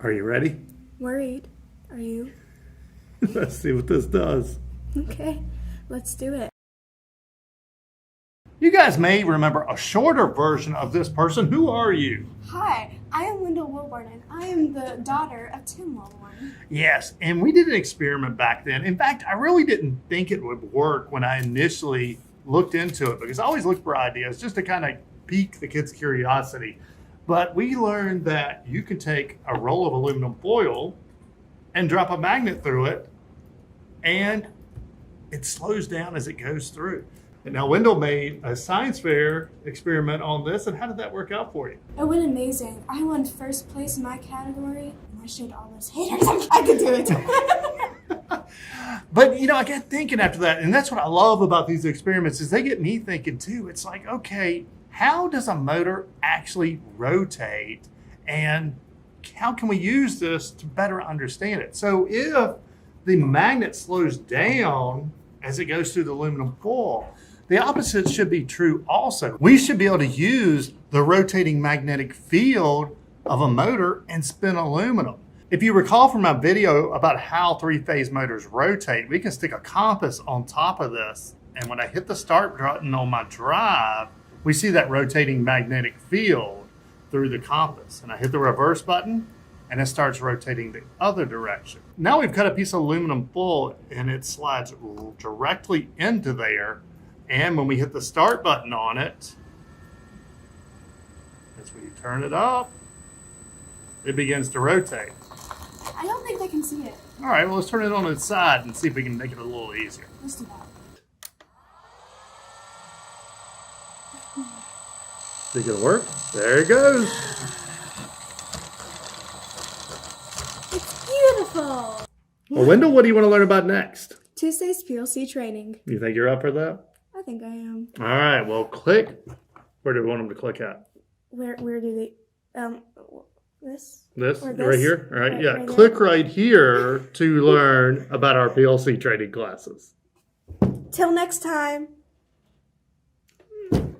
Are you ready? Worried. Are you? Let's see what this does. Okay, let's do it. You guys may remember a shorter version of this person. Who are you? Hi, I am Linda Wilborne, and I am the daughter of Tim Wilborne. Yes, and we did an experiment back then. In fact, I really didn't think it would work when I initially looked into it, because I always look for ideas just to kind of pique the kids' curiosity. But we learned that you can take a roll of aluminum foil and drop a magnet through it, and it slows down as it goes through. And now Wendell made a science fair experiment on this, and how did that work out for you? It went amazing. I won first place in my category, and I showed all those haters I could do it. But, I got thinking after that, and that's what I love about these experiments is they get me thinking too. It's like, okay, how does a motor actually rotate, and how can we use this to better understand it? So if the magnet slows down as it goes through the aluminum foil, the opposite should be true also. We should be able to use the rotating magnetic field of a motor and spin aluminum. If you recall from my video about how three-phase motors rotate, we can stick a compass on top of this, and when I hit the start button on my drive, we see that rotating magnetic field through the compass. And I hit the reverse button, and it starts rotating the other direction. Now we've cut a piece of aluminum foil, and it slides directly into there. And when we hit the start button on it, that's when you turn it up, it begins to rotate. I don't think they can see it. All right, well, let's turn it on its side and see if we can make it a little easier. Let's do that. Think it'll work? There it goes. It's beautiful. Well, Wendell, what do you want to learn about next? Tuesday's PLC training. You think you're up for that? I think I am. All right, well, click. Where do we want them to click at? Where do they, this? This? Or Right this? here? All right, yeah. Right Click there. right here to learn about our PLC training classes. Till next time.